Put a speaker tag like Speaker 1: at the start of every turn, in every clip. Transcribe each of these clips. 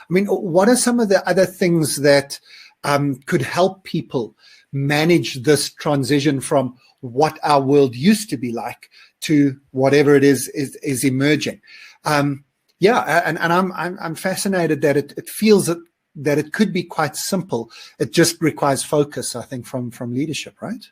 Speaker 1: I mean, what are some of the other things that could help people manage this transition from what our world used to be like to whatever it is emerging? And I'm fascinated that it feels that it could be quite simple. It just requires focus, I think, from leadership, right?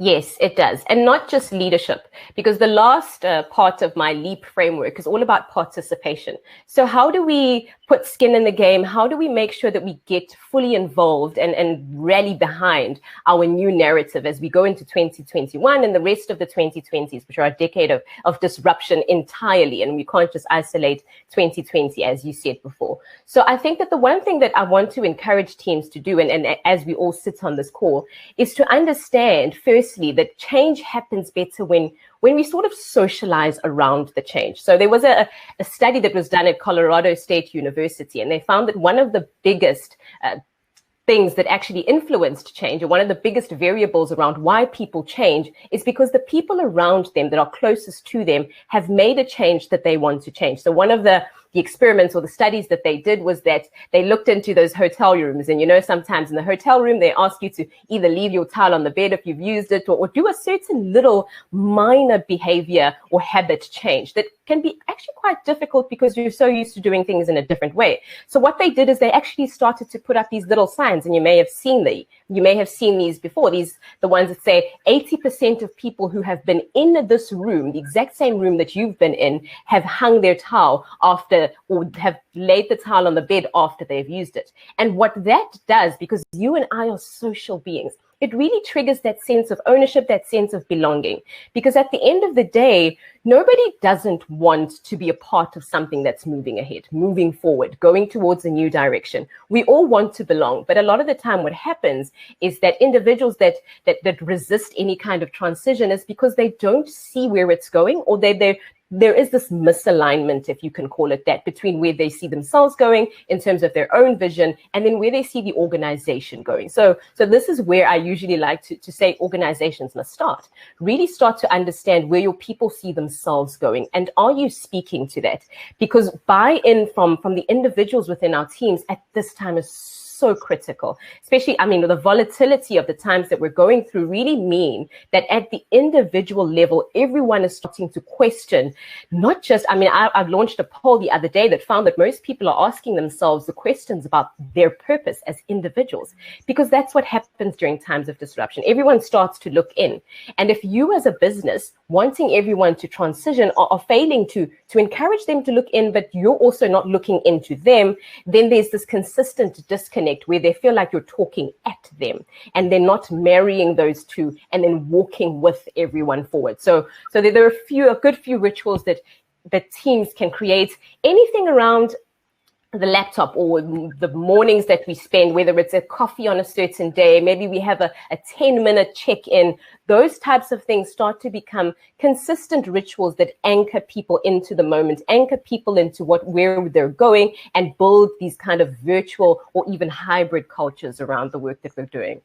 Speaker 2: Yes, it does. And not just leadership, because the last part of my LEAP framework is all about participation. So how do we put skin in the game? How do we make sure that we get fully involved and rally behind our new narrative as we go into 2021 and the rest of the 2020s, which are a decade of disruption entirely. And we can't just isolate 2020, as you said before. So I think that the one thing that I want to encourage teams to do, and as we all sit on this call, is to understand first that change happens better when we sort of socialize around the change. So there was a study that was done at Colorado State University, and they found that one of the biggest things that actually influenced change, or one of the biggest variables around why people change, is because the people around them that are closest to them have made a change that they want to change. So one of the experiments or the studies that they did was that they looked into those hotel rooms, and sometimes in the hotel room they ask you to either leave your towel on the bed if you've used it, or do a certain little minor behavior or habit change that can be actually quite difficult because you're so used to doing things in a different way. So what they did is they actually started to put up these little signs, and you may have seen these before, the ones that say 80% of people who have been in this room, the exact same room that you've been in, have hung their towel after, or have laid the towel on the bed after they've used it. And what that does, because you and I are social beings, it really triggers that sense of ownership, that sense of belonging. Because at the end of the day, nobody doesn't want to be a part of something that's moving ahead, moving forward, going towards a new direction. We all want to belong. But a lot of the time what happens is that individuals that resist any kind of transition is because they don't see where it's going, or there is this misalignment, if you can call it that, between where they see themselves going in terms of their own vision and then where they see the organization going. So this is where I usually like to say organizations must start. Really start to understand where your people see themselves going. And are you speaking to that? Because buy-in from the individuals within our teams at this time is so critical, especially, the volatility of the times that we're going through really mean that at the individual level, everyone is starting to question, not just, I've launched a poll the other day that found that most people are asking themselves the questions about their purpose as individuals, because that's what happens during times of disruption. Everyone starts to look in. And if you as a business wanting everyone to transition are failing to encourage them to look in, but you're also not looking into them, then there's this consistent disconnect where they feel like you're talking at them and they're not marrying those two and then walking with everyone forward. So there are a good few rituals that teams can create. Anything around the laptop or the mornings that we spend, whether it's a coffee on a certain day, maybe we have a 10-minute check-in, those types of things start to become consistent rituals that anchor people into the moment, anchor people into where they're going, and build these kind of virtual or even hybrid cultures around the work that we're doing.